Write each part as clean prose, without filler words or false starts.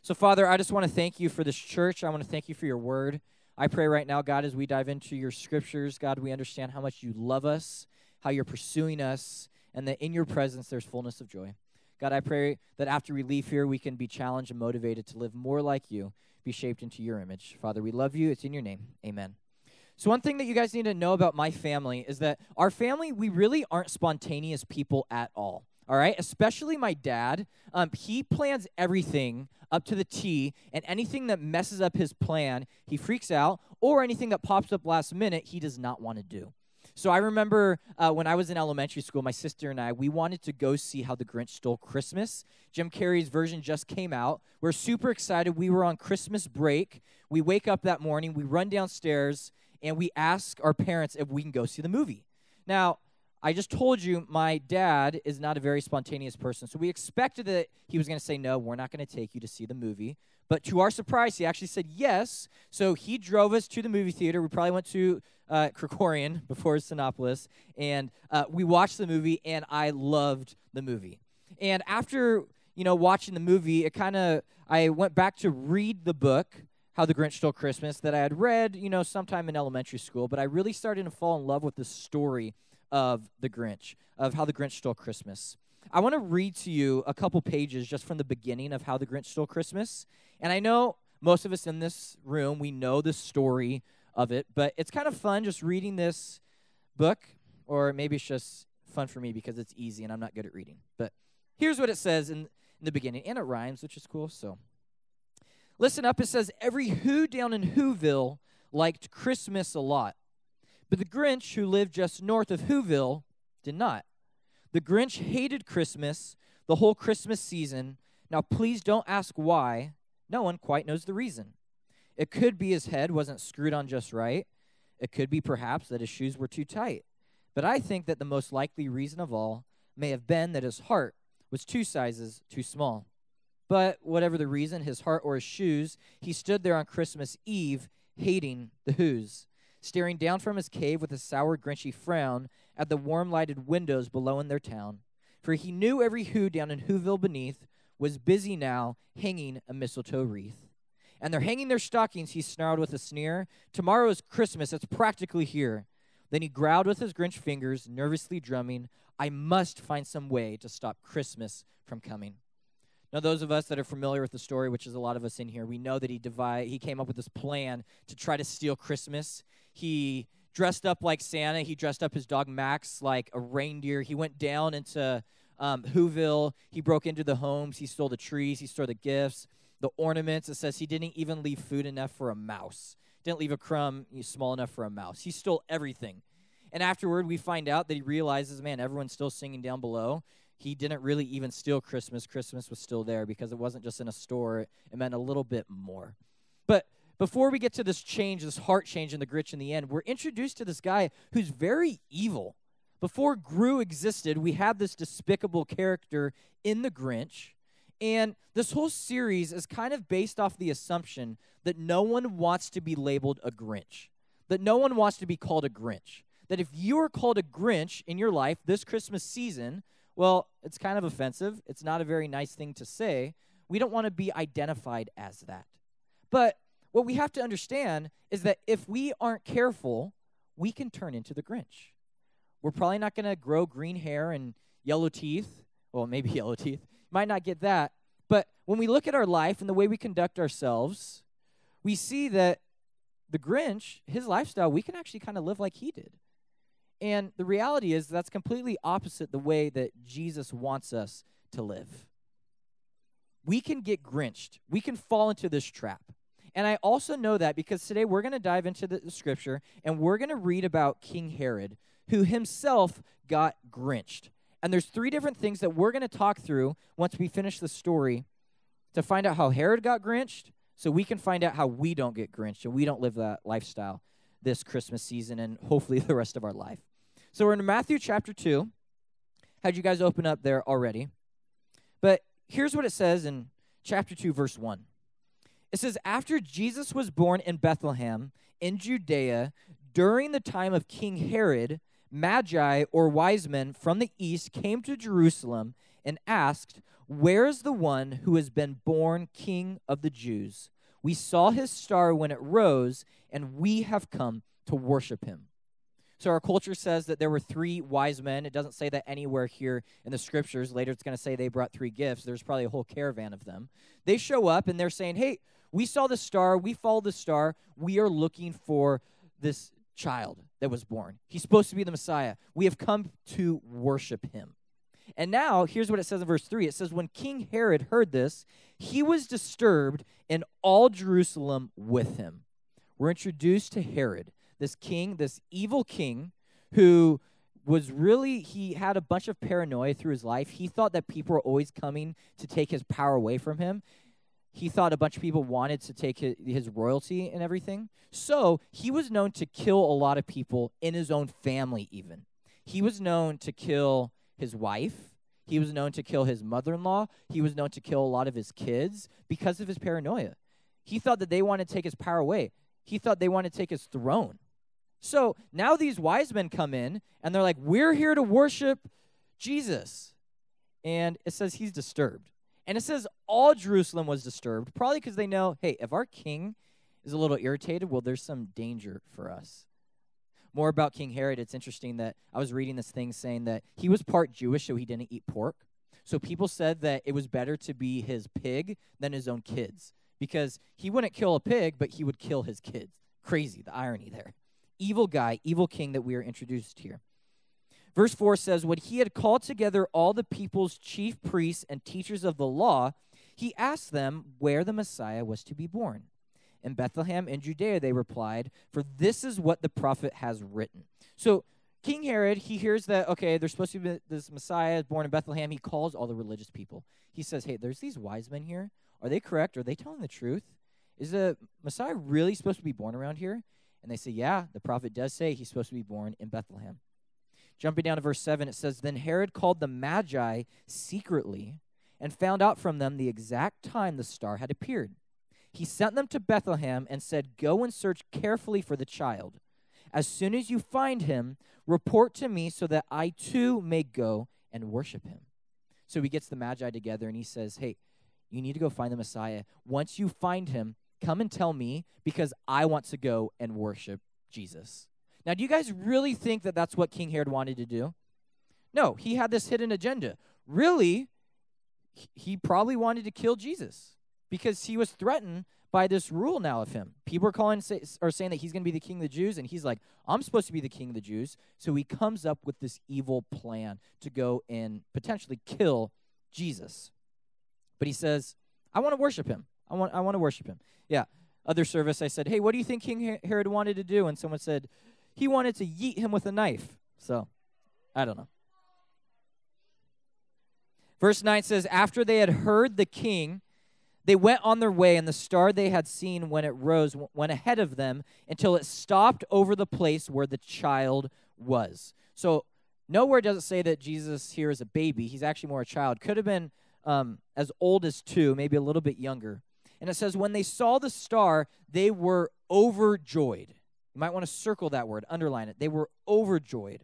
So, Father, I just want to thank you for this church. I want to thank you for your word. I pray right now, God, as we dive into your scriptures, God, we understand how much you love us, how you're pursuing us, and that in your presence there's fullness of joy. God, I pray that after we leave here, we can be challenged and motivated to live more like you, be shaped into your image. Father, we love you. It's in your name. Amen. So one thing that you guys need to know about my family is that our family, we really aren't spontaneous people at all. All right, especially my dad. He plans everything up to the T, and anything that messes up his plan, he freaks out, or anything that pops up last minute, he does not want to do. So I remember when I was in elementary school, my sister and I, we wanted to go see How the Grinch Stole Christmas. Jim Carrey's version just came out. We're super excited. We were on Christmas break. We wake up that morning, we run downstairs, and we ask our parents if we can go see the movie. Now, I just told you my dad is not a very spontaneous person, so we expected that he was going to say, no, we're not going to take you to see the movie. But to our surprise, he actually said yes, so he drove us to the movie theater. We probably went to Krikorian before Sinopolis, and we watched the movie, and I loved the movie. And after, watching the movie, I went back to read the book, How the Grinch Stole Christmas, that I had read, sometime in elementary school, but I really started to fall in love with the story of the Grinch, of How the Grinch Stole Christmas. I want to read to you a couple pages just from the beginning of How the Grinch Stole Christmas. And I know most of us in this room, we know the story of it, but it's kind of fun just reading this book, or maybe it's just fun for me because it's easy and I'm not good at reading. But here's what it says in the beginning, and it rhymes, which is cool. So listen up. It says, every who down in Whoville liked Christmas a lot. But the Grinch, who lived just north of Whoville, did not. The Grinch hated Christmas, the whole Christmas season. Now, please don't ask why. No one quite knows the reason. It could be his head wasn't screwed on just right. It could be perhaps that his shoes were too tight. But I think that the most likely reason of all may have been that his heart was 2 sizes too small. But whatever the reason, his heart or his shoes, he stood there on Christmas Eve hating the Whos, staring down from his cave with a sour, grinchy frown at the warm-lighted windows below in their town. For he knew every Who down in Whoville beneath was busy now hanging a mistletoe wreath. And they're hanging their stockings, he snarled with a sneer. Tomorrow is Christmas, it's practically here. Then he growled with his Grinch fingers, nervously drumming, I must find some way to stop Christmas from coming. Now, those of us that are familiar with the story, which is a lot of us in here, we know that he came up with this plan to try to steal Christmas. He dressed up like Santa. He dressed up his dog Max like a reindeer. He went down into Whoville. He broke into the homes. He stole the trees. He stole the gifts, the ornaments. It says he didn't even leave food enough for a mouse. Didn't leave a crumb small enough for a mouse. He stole everything. And afterward, we find out that he realizes, man, everyone's still singing down below. He didn't really even steal Christmas. Christmas was still there because it wasn't just in a store. It meant a little bit more. But before we get to this change, this heart change in the Grinch in the end, we're introduced to this guy who's very evil. Before Gru existed, we have this despicable character in the Grinch. And this whole series is kind of based off the assumption that no one wants to be labeled a Grinch, that no one wants to be called a Grinch, that if you are called a Grinch in your life this Christmas season, well, it's kind of offensive. It's not a very nice thing to say. We don't want to be identified as that. But what we have to understand is that if we aren't careful, we can turn into the Grinch. We're probably not going to grow green hair and yellow teeth. Well, maybe yellow teeth. Might not get that. But when we look at our life and the way we conduct ourselves, we see that the Grinch, his lifestyle, we can actually kind of live like he did. And the reality is that's completely opposite the way that Jesus wants us to live. We can get Grinched. We can fall into this trap. And I also know that because today we're going to dive into the scripture and we're going to read about King Herod, who himself got Grinched. And there's 3 different things that we're going to talk through once we finish the story to find out how Herod got Grinched so we can find out how we don't get Grinched and we don't live that lifestyle this Christmas season and hopefully the rest of our life. So we're in Matthew chapter 2. Had you guys open up there already? But here's what it says in chapter 2, verse 1. It says, after Jesus was born in Bethlehem in Judea, during the time of King Herod, Magi, or wise men from the east, came to Jerusalem and asked, "Where is the one who has been born King of the Jews? We saw his star when it rose, and we have come to worship him." So our culture says that there were 3 wise men. It doesn't say that anywhere here in the scriptures. Later it's going to say they brought 3 gifts. There's probably a whole caravan of them. They show up and they're saying, "Hey, we saw the star. We followed the star. We are looking for this child that was born. He's supposed to be the Messiah. We have come to worship him." And now, here's what it says in verse 3. It says, when King Herod heard this, he was disturbed, and all Jerusalem with him. We're introduced to Herod, this king, this evil king, who was really, he had a bunch of paranoia through his life. He thought that people were always coming to take his power away from him. He thought a bunch of people wanted to take his royalty and everything. So he was known to kill a lot of people in his own family even. He was known to kill his wife. He was known to kill his mother-in-law. He was known to kill a lot of his kids because of his paranoia. He thought that they wanted to take his power away. He thought they wanted to take his throne. So now these wise men come in, and they're like, "We're here to worship Jesus." And it says he's disturbed. And it says all Jerusalem was disturbed, probably because they know, hey, if our king is a little irritated, well, there's some danger for us. More about King Herod, it's interesting that I was reading this thing saying that he was part Jewish, so he didn't eat pork. So people said that it was better to be his pig than his own kids, because he wouldn't kill a pig, but he would kill his kids. Crazy, the irony there. Evil guy, evil king that we are introduced here. Verse 4 says, when he had called together all the people's chief priests and teachers of the law, he asked them where the Messiah was to be born. In Bethlehem in Judea, they replied, for this is what the prophet has written. So King Herod, he hears that, okay, there's supposed to be this Messiah born in Bethlehem. He calls all the religious people. He says, hey, there's these wise men here. Are they correct? Are they telling the truth? Is the Messiah really supposed to be born around here? And they say, yeah, the prophet does say he's supposed to be born in Bethlehem. Jumping down to verse 7, it says, then Herod called the Magi secretly and found out from them the exact time the star had appeared. He sent them to Bethlehem and said, go and search carefully for the child. As soon as you find him, report to me so that I too may go and worship him. So he gets the Magi together and he says, hey, you need to go find the Messiah. Once you find him, come and tell me because I want to go and worship Jesus. Now, do you guys really think that that's what King Herod wanted to do? No, he had this hidden agenda. Really, he probably wanted to kill Jesus because he was threatened by this rule now of him. People are saying that he's going to be the king of the Jews, and he's like, I'm supposed to be the king of the Jews. So he comes up with this evil plan to go and potentially kill Jesus. But he says, I want to worship him. I want to worship him. Yeah, other service, I said, hey, what do you think King Herod wanted to do? And someone said, he wanted to yeet him with a knife. So, I don't know. Verse 9 says, after they had heard the king, they went on their way, and the star they had seen when it rose went ahead of them until it stopped over the place where the child was. So, nowhere does it say that Jesus here is a baby. He's actually more a child. Could have been as old as 2, maybe a little bit younger. And it says, when they saw the star, they were overjoyed. You might want to circle that word, underline it. They were overjoyed.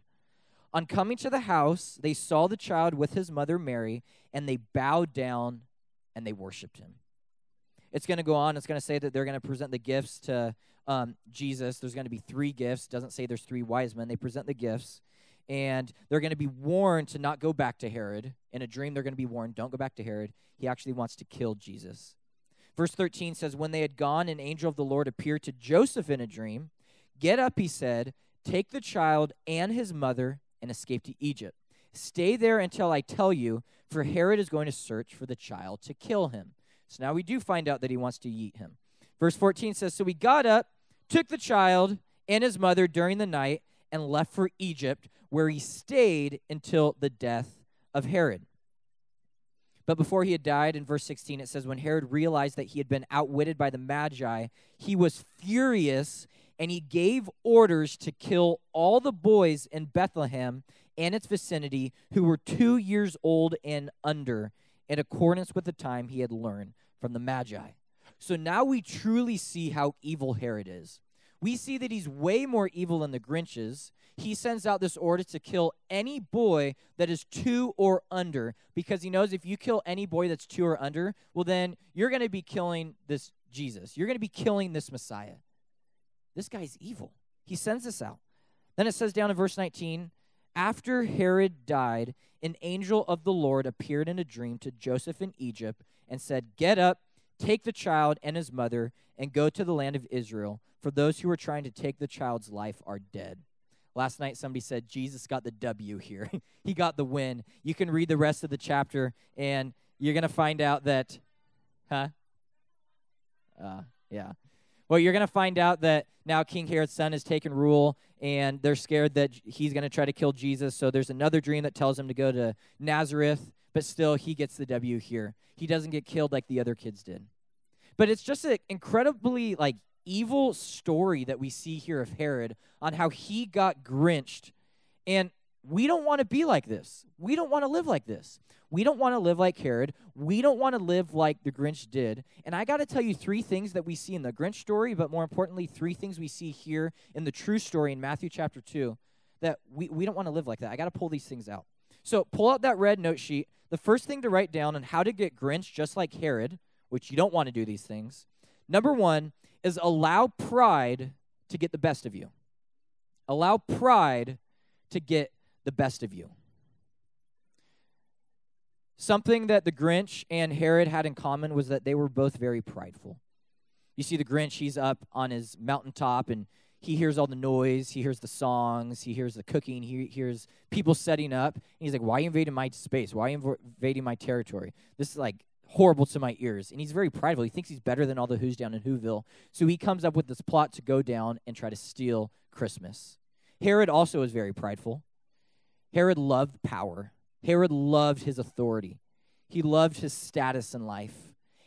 On coming to the house, they saw the child with his mother Mary, and they bowed down and they worshiped him. It's going to go on. It's going to say that they're going to present the gifts to Jesus. There's going to be 3 gifts. It doesn't say there's 3 wise men. They present the gifts, and they're going to be warned to not go back to Herod. In a dream, they're going to be warned, don't go back to Herod. He actually wants to kill Jesus. Verse 13 says, when they had gone, an angel of the Lord appeared to Joseph in a dream. Get up, he said, take the child and his mother and escape to Egypt. Stay there until I tell you, for Herod is going to search for the child to kill him. So now we do find out that he wants to yeet him. Verse 14 says, so he got up, took the child and his mother during the night, and left for Egypt, where he stayed until the death of Herod. But before he had died, in verse 16, it says, when Herod realized that he had been outwitted by the Magi, he was furious, and he gave orders to kill all the boys in Bethlehem and its vicinity who were 2 years old and under, in accordance with the time he had learned from the Magi. So now we truly see how evil Herod is. we see that he's way more evil than the Grinches. He sends out this order to kill any boy that is 2 or under, because he knows if you kill any boy that's 2 or under, well, then you're going to be killing this Jesus. You're going to be killing this Messiah. This guy's evil. He sends this out. Then it says down in verse 19, after Herod died, an angel of the Lord appeared in a dream to Joseph in Egypt and said, get up, take the child and his mother, and go to the land of Israel, for those who are trying to take the child's life are dead. Last night somebody said Jesus got the W here. He got the win. You can read the rest of the chapter, and you're going to find out that, yeah. Well, you're going to find out that now King Herod's son has taken rule, and they're scared that he's going to try to kill Jesus. So there's another dream that tells him to go to Nazareth, but still he gets the W here. He doesn't get killed like the other kids did. But it's just an incredibly evil story that we see here of Herod on how he got Grinched. And we don't want to be like this. We don't want to live like this. We don't want to live like Herod. We don't want to live like the Grinch did. And I got to tell you 3 things that we see in the Grinch story, but more importantly, 3 things we see here in the true story in Matthew chapter 2 that we don't want to live like that. I got to pull these things out. So pull out that red note sheet. The first thing to write down on how to get Grinched just like Herod, which you don't want to do these things. Number 1 is allow pride to get the best of you. Allow pride to get the best of you. Something that the Grinch and Herod had in common was that they were both very prideful. You see the Grinch, he's up on his mountaintop, and he hears all the noise, he hears the songs, he hears the cooking, he hears people setting up, and he's like, why are you invading my space? Why are you invading my territory? This is horrible to my ears. And he's very prideful. He thinks he's better than all the Who's down in Whoville. So he comes up with this plot to go down and try to steal Christmas. Herod also is very prideful. Herod loved power. Herod loved his authority. He loved his status in life.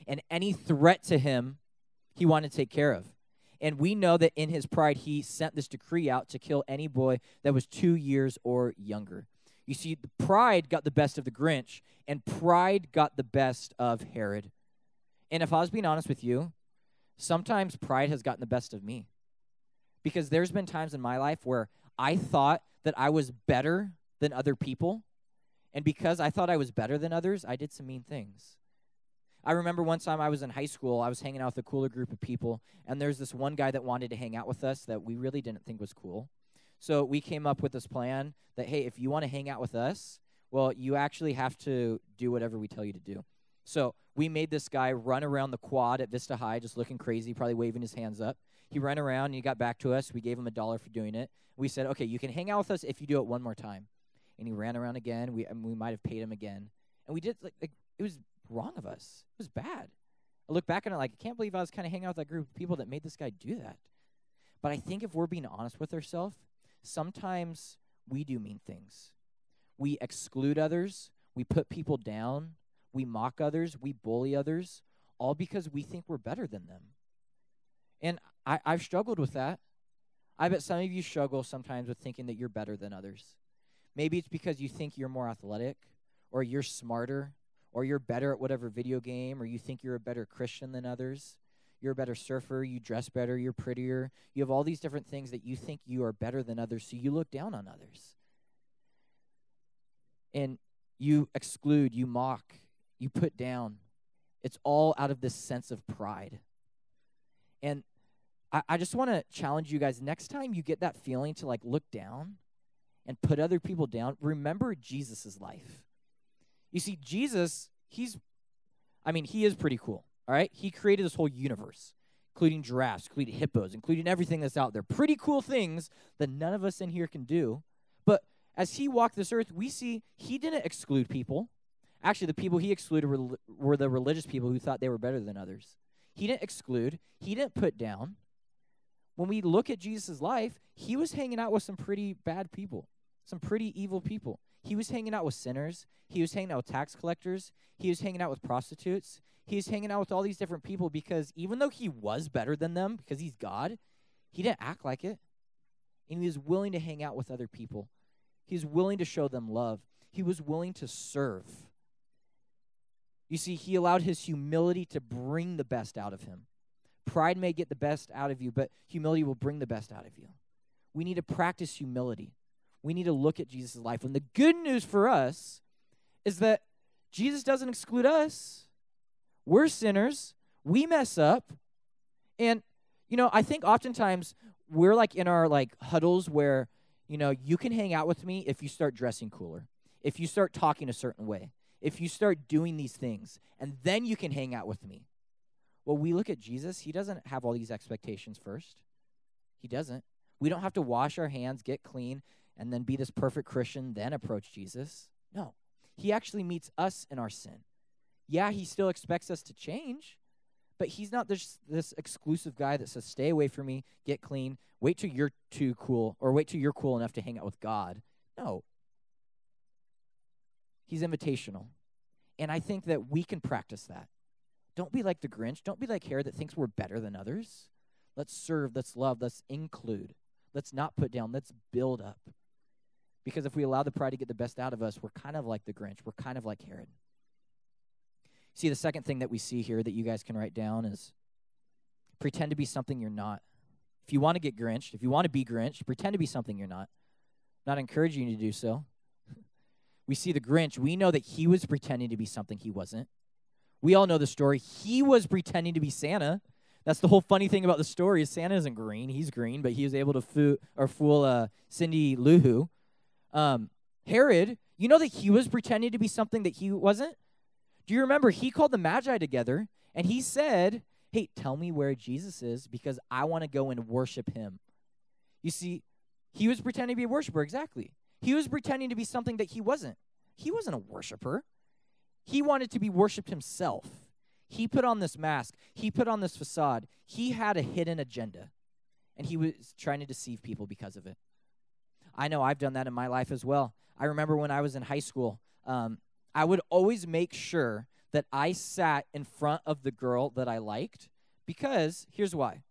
And any threat to him, he wanted to take care of. And we know that in his pride, he sent this decree out to kill any boy that was 2 years or younger. You see, the pride got the best of the Grinch, and pride got the best of Herod. And if I was being honest with you, sometimes pride has gotten the best of me. Because there's been times in my life where I thought that I was better than other people. And because I thought I was better than others, I did some mean things. I remember one time I was in high school, I was hanging out with a cooler group of people, and there's this one guy that wanted to hang out with us that we really didn't think was cool. So we came up with this plan that, hey, if you want to hang out with us, well, you actually have to do whatever we tell you to do. So we made this guy run around the quad at Vista High just looking crazy, probably waving his hands up. He ran around, and he got back to us. We gave him $1 for doing it. We said, okay, you can hang out with us if you do it one more time. And he ran around again. We might have paid him again. And we did, it was wrong of us. It was bad. I look back on it I can't believe I was kind of hanging out with that group of people that made this guy do that. But I think if we're being honest with ourselves, sometimes we do mean things. We exclude others. We put people down. We mock others. We bully others, all because we think we're better than them. And I've struggled with that. I bet some of you struggle sometimes with thinking that you're better than others. Maybe it's because you think you're more athletic, or you're smarter, or you're better at whatever video game, or you think you're a better Christian than others. You're a better surfer, you dress better, you're prettier. You have all these different things that you think you are better than others, so you look down on others. And you exclude, you mock, you put down. It's all out of this sense of pride. And I just want to challenge you guys, next time you get that feeling to look down and put other people down, remember Jesus' life. You see, Jesus, he is pretty cool, all right? He created this whole universe, including giraffes, including hippos, including everything that's out there. Pretty cool things that none of us in here can do. But as he walked this earth, we see he didn't exclude people. Actually, the people he excluded were the religious people who thought they were better than others. He didn't exclude. He didn't put down. When we look at Jesus' life, he was hanging out with some pretty bad people, some pretty evil people. He was hanging out with sinners. He was hanging out with tax collectors. He was hanging out with prostitutes. He was hanging out with all these different people because even though he was better than them, because he's God, he didn't act like it. And he was willing to hang out with other people. He was willing to show them love. He was willing to serve. You see, he allowed his humility to bring the best out of him. Pride may get the best out of you, but humility will bring the best out of you. We need to practice humility. We need to look at Jesus' life. And the good news for us is that Jesus doesn't exclude us. We're sinners. We mess up. And, I think oftentimes we're like in our like huddles where, you can hang out with me if you start dressing cooler, if you start talking a certain way, if you start doing these things, and then you can hang out with me. Well, we look at Jesus. He doesn't have all these expectations first. He doesn't. We don't have to wash our hands, get clean, and then be this perfect Christian, then approach Jesus. No. He actually meets us in our sin. Yeah, he still expects us to change, but he's not this exclusive guy that says, stay away from me, get clean, wait till you're too cool, or wait till you're cool enough to hang out with God. No. He's invitational. And I think that we can practice that. Don't be like the Grinch. Don't be like Herod that thinks we're better than others. Let's serve, let's love, let's include. Let's not put down, let's build up. Because if we allow the pride to get the best out of us, we're kind of like the Grinch. We're kind of like Herod. See, the second thing that we see here that you guys can write down is pretend to be something you're not. If you want to get Grinched, if you want to be Grinched, pretend to be something you're not. Not encouraging you to do so. We see the Grinch. We know that he was pretending to be something he wasn't. We all know the story. He was pretending to be Santa. That's the whole funny thing about the story is Santa isn't green. He's green, but he was able to fool Cindy Lou Who. Herod, you know that he was pretending to be something that he wasn't? Do you remember he called the Magi together, and he said, hey, tell me where Jesus is because I want to go and worship him. You see, he was pretending to be a worshiper, exactly. He was pretending to be something that he wasn't. He wasn't a worshiper. He wanted to be worshipped himself. He put on this mask. He put on this facade. He had a hidden agenda, and he was trying to deceive people because of it. I know I've done that in my life as well. I remember when I was in high school, I would always make sure that I sat in front of the girl that I liked because here's why.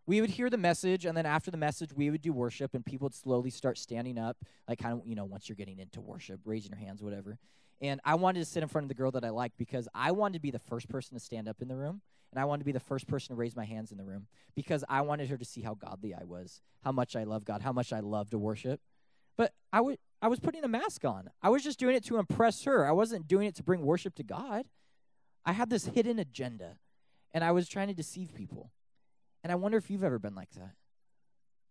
We would hear the message, and then after the message, we would do worship, and people would slowly start standing up, like kind of, once you're getting into worship, raising your hands, whatever. And I wanted to sit in front of the girl that I liked because I wanted to be the first person to stand up in the room, and I wanted to be the first person to raise my hands in the room because I wanted her to see how godly I was, how much I love God, how much I love to worship. But I was putting a mask on. I was just doing it to impress her. I wasn't doing it to bring worship to God. I had this hidden agenda, and I was trying to deceive people. And I wonder if you've ever been like that.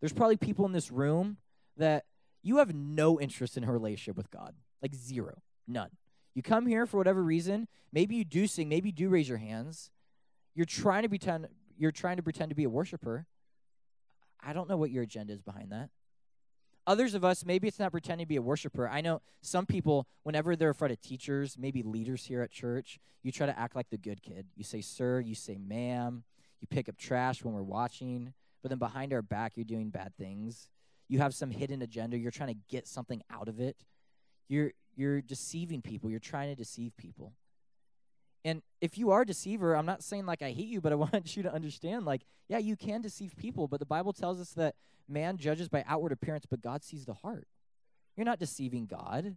There's probably people in this room that you have no interest in a relationship with God, like zero, none. You come here for whatever reason. Maybe you do sing. Maybe you do raise your hands. You're trying to pretend to be a worshiper. I don't know what your agenda is behind that. Others of us, maybe it's not pretending to be a worshiper. I know some people, whenever they're in front of teachers, maybe leaders here at church, you try to act like the good kid. You say, sir, you say, ma'am. You pick up trash when we're watching. But then behind our back, you're doing bad things. You have some hidden agenda. You're trying to get something out of it. You're deceiving people. You're trying to deceive people. And if you are a deceiver, I'm not saying like I hate you, but I want you to understand, like, yeah, you can deceive people, but the Bible tells us that man judges by outward appearance, but God sees the heart. You're not deceiving God.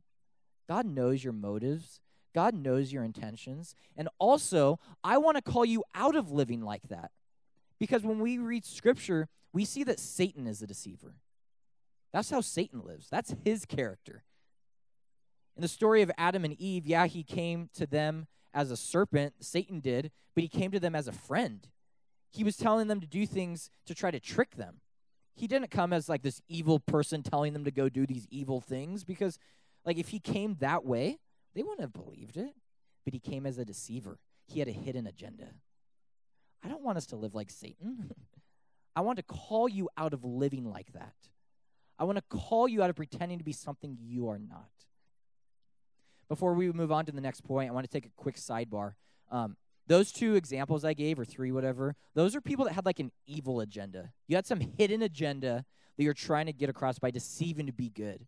God knows your motives. God knows your intentions. And also, I want to call you out of living like that. Because when we read Scripture, we see that Satan is a deceiver. That's how Satan lives. That's his character. In the story of Adam and Eve, yeah, he came to them as a serpent, Satan did, but he came to them as a friend. He was telling them to do things to try to trick them. He didn't come as like this evil person telling them to go do these evil things because like if he came that way, they wouldn't have believed it. But he came as a deceiver. He had a hidden agenda. I don't want us to live like Satan. I want to call you out of living like that. I want to call you out of pretending to be something you are not. Before we move on to the next point, I want to take a quick sidebar. Those two examples I gave, or three, whatever, those are people that had like an evil agenda. You had some hidden agenda that you're trying to get across by deceiving to be good.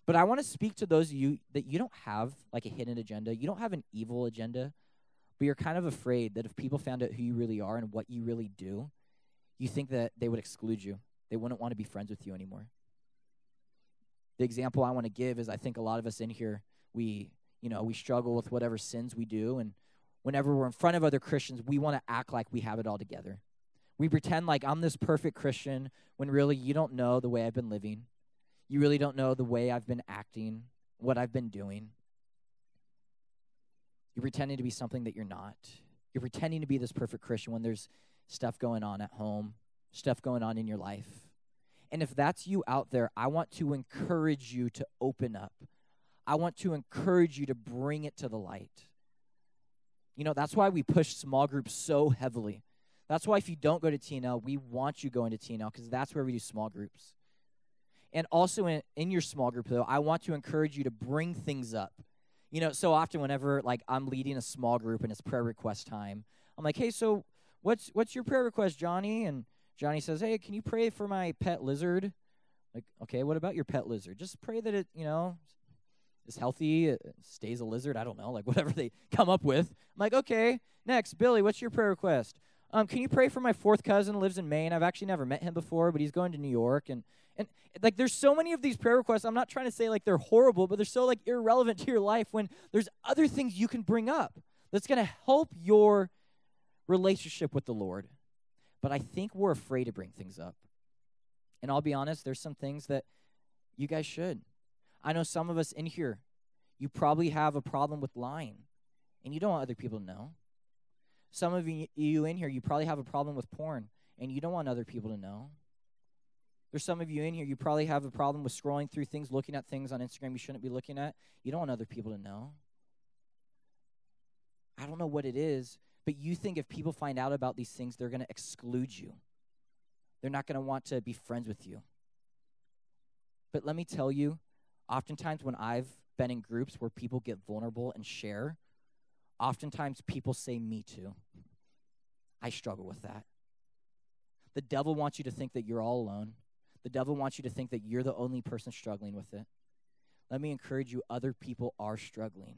But I want to speak to those of you that you don't have like a hidden agenda. You don't have an evil agenda, but you're kind of afraid that if people found out who you really are and what you really do, you think that they would exclude you. They wouldn't want to be friends with you anymore. The example I want to give is I think a lot of us in here, we struggle with whatever sins we do, and whenever we're in front of other Christians, we want to act like we have it all together. We pretend like I'm this perfect Christian when really you don't know the way I've been living. You really don't know the way I've been acting, what I've been doing. You're pretending to be something that you're not. You're pretending to be this perfect Christian when there's stuff going on at home, stuff going on in your life. And if that's you out there, I want to encourage you to open up. I want to encourage you to bring it to the light. You know, that's why we push small groups so heavily. That's why if you don't go to TNL, we want you going to TNL because that's where we do small groups. And also in your small group, though, I want to encourage you to bring things up. You know, so often whenever, like, I'm leading a small group and it's prayer request time, I'm like, hey, so what's your prayer request, Johnny? And Johnny says, hey, can you pray for my pet lizard? Like, okay, what about your pet lizard? Just pray that it, you know, is healthy, it stays a lizard. I don't know, like whatever they come up with. I'm like, okay, next, Billy, what's your prayer request? Can you pray for my fourth cousin who lives in Maine? I've actually never met him before, but he's going to New York. And like, there's so many of these prayer requests. I'm not trying to say like they're horrible, but they're so like irrelevant to your life when there's other things you can bring up that's going to help your relationship with the Lord. But I think we're afraid to bring things up. And I'll be honest, there's some things that you guys should. I know some of us in here, you probably have a problem with lying, and you don't want other people to know. Some of you in here, you probably have a problem with porn, and you don't want other people to know. There's some of you in here, you probably have a problem with scrolling through things, looking at things on Instagram you shouldn't be looking at. You don't want other people to know. I don't know what it is, but you think if people find out about these things, they're going to exclude you. They're not going to want to be friends with you. But let me tell you, oftentimes when I've been in groups where people get vulnerable and share, oftentimes people say, me too. I struggle with that. The devil wants you to think that you're all alone. The devil wants you to think that you're the only person struggling with it. Let me encourage you, other people are struggling.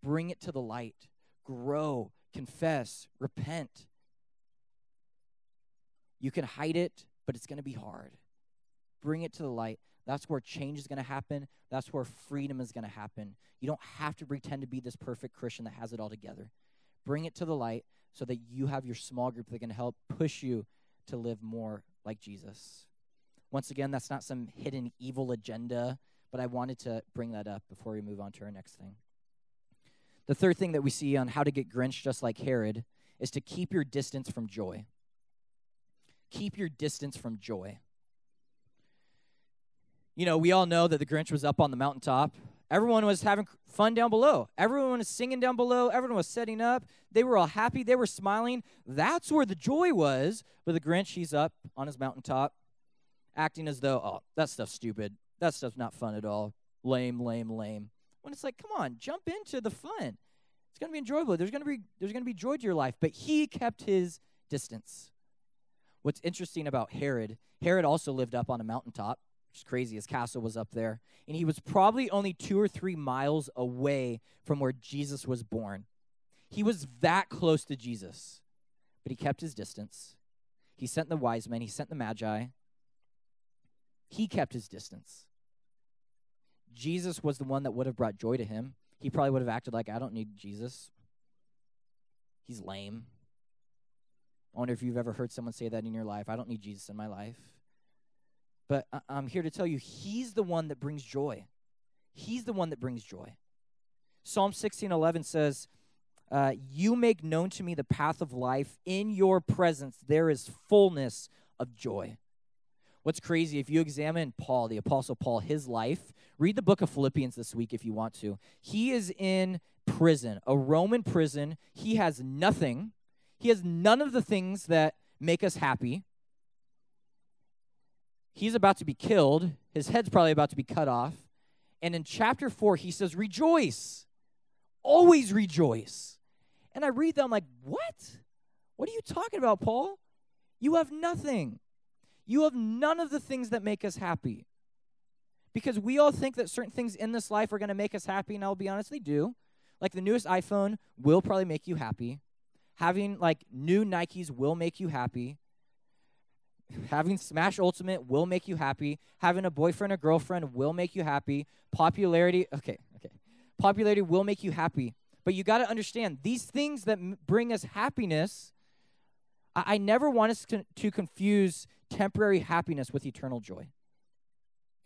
Bring it to the light. Grow, confess, repent. You can hide it, but it's going to be hard. Bring it to the light. That's where change is going to happen. That's where freedom is going to happen. You don't have to pretend to be this perfect Christian that has it all together. Bring it to the light so that you have your small group that can help push you to live more like Jesus. Once again, that's not some hidden evil agenda, but I wanted to bring that up before we move on to our next thing. The third thing that we see on how to get Grinch just like Herod is to keep your distance from joy. Keep your distance from joy. You know, we all know that the Grinch was up on the mountaintop. Everyone was having fun down below. Everyone was singing down below. Everyone was setting up. They were all happy. They were smiling. That's where the joy was. But the Grinch, he's up on his mountaintop, acting as though, oh, that stuff's stupid. That stuff's not fun at all. Lame, lame, lame. When it's like, come on, jump into the fun. It's going to be enjoyable. There's going to be joy to your life. But he kept his distance. What's interesting about Herod also lived up on a mountaintop, which is crazy. His castle was up there. And he was probably only 2 or 3 miles away from where Jesus was born. He was that close to Jesus. But he kept his distance. He sent the wise men. He sent the magi. He kept his distance. Jesus was the one that would have brought joy to him. He probably would have acted like, I don't need Jesus. He's lame. I wonder if you've ever heard someone say that in your life. I don't need Jesus in my life. But I'm here to tell you, he's the one that brings joy. He's the one that brings joy. Psalm 16:11 says, you make known to me the path of life. In your presence there is fullness of joy. What's crazy, if you examine Paul, the Apostle Paul, his life, read the book of Philippians this week if you want to. He is in prison, a Roman prison. He has nothing. He has none of the things that make us happy. He's about to be killed. His head's probably about to be cut off. And in chapter 4, he says, rejoice. Always rejoice. And I read that, I'm like, what? What are you talking about, Paul? You have nothing. You have none of the things that make us happy. Because we all think that certain things in this life are going to make us happy, and I'll be honest, they do. Like the newest iPhone will probably make you happy. Having like new Nikes will make you happy. Having Smash Ultimate will make you happy. Having a boyfriend or girlfriend will make you happy. Popularity will make you happy. But you got to understand, these things that bring us happiness, I never want us to confuse temporary happiness with eternal joy.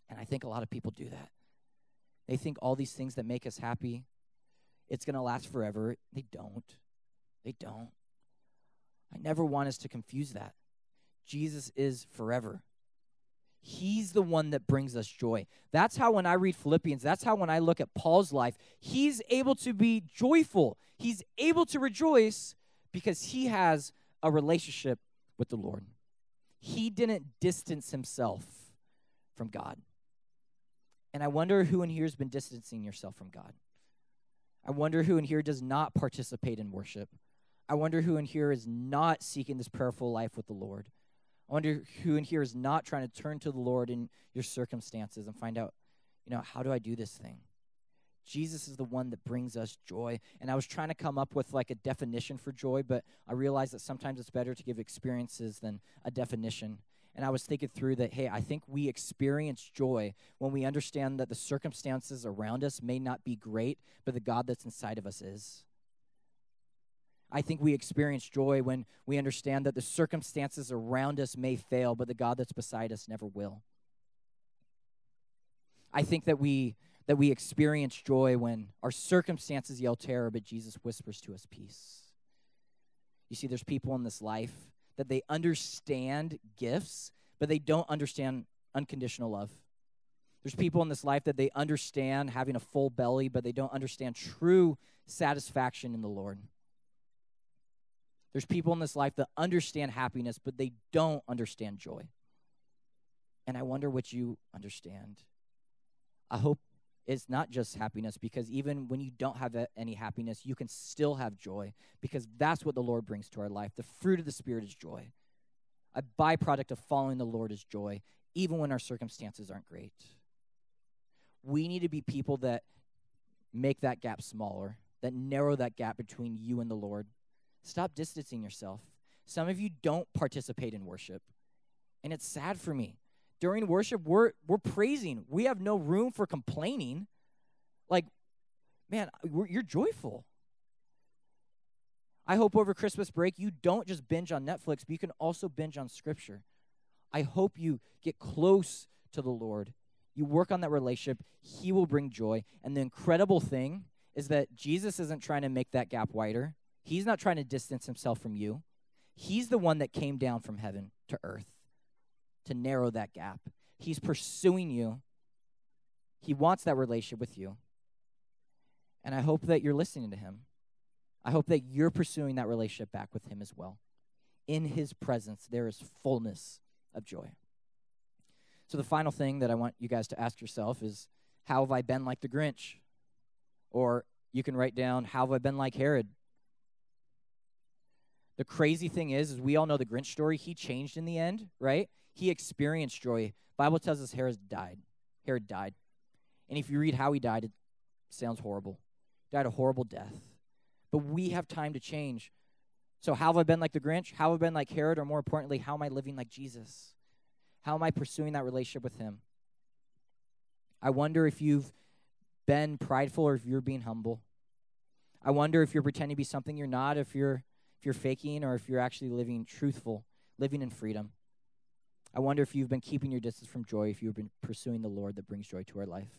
And I think a lot of people do that. They think all these things that make us happy, it's going to last forever. They don't. They don't. I never want us to confuse that. Jesus is forever. He's the one that brings us joy. That's how when I read Philippians, that's how when I look at Paul's life, he's able to be joyful. He's able to rejoice because he has a relationship with the Lord. He didn't distance himself from God. And I wonder who in here has been distancing yourself from God. I wonder who in here does not participate in worship. I wonder who in here is not seeking this prayerful life with the Lord. I wonder who in here is not trying to turn to the Lord in your circumstances and find out, how do I do this thing? Jesus is the one that brings us joy. And I was trying to come up with like a definition for joy, but I realized that sometimes it's better to give experiences than a definition. And I was thinking through that, hey, I think we experience joy when we understand that the circumstances around us may not be great, but the God that's inside of us is. I think we experience joy when we understand that the circumstances around us may fail, but the God that's beside us never will. I think that we experience joy when our circumstances yell terror, but Jesus whispers to us peace. You see, there's people in this life that they understand gifts, but they don't understand unconditional love. There's people in this life that they understand having a full belly, but they don't understand true satisfaction in the Lord. There's people in this life that understand happiness, but they don't understand joy. And I wonder what you understand. I hope it's not just happiness, because even when you don't have any happiness, you can still have joy, because that's what the Lord brings to our life. The fruit of the Spirit is joy. A byproduct of following the Lord is joy, even when our circumstances aren't great. We need to be people that make that gap smaller, that narrow that gap between you and the Lord. Stop distancing yourself. Some of you don't participate in worship, and it's sad for me. During worship, we're praising. We have no room for complaining. Like, man, you're joyful. I hope over Christmas break you don't just binge on Netflix, but you can also binge on Scripture. I hope you get close to the Lord. You work on that relationship. He will bring joy. And the incredible thing is that Jesus isn't trying to make that gap wider. He's not trying to distance himself from you. He's the one that came down from heaven to earth to narrow that gap. He's pursuing you. He wants that relationship with you. And I hope that you're listening to him. I hope that you're pursuing that relationship back with him as well. In his presence, there is fullness of joy. So the final thing that I want you guys to ask yourself is, how have I been like the Grinch? Or you can write down, how have I been like Herod? The crazy thing is we all know the Grinch story. He changed in the end, right? He experienced joy. Bible tells us Herod died. And if you read how he died, it sounds horrible. He died a horrible death. But we have time to change. So how have I been like the Grinch? How have I been like Herod? Or more importantly, how am I living like Jesus? How am I pursuing that relationship with him? I wonder if you've been prideful or if you're being humble. I wonder if you're pretending to be something you're not, if you're faking, or if you're actually living truthful, living in freedom. I wonder if you've been keeping your distance from joy, if you've been pursuing the Lord that brings joy to our life.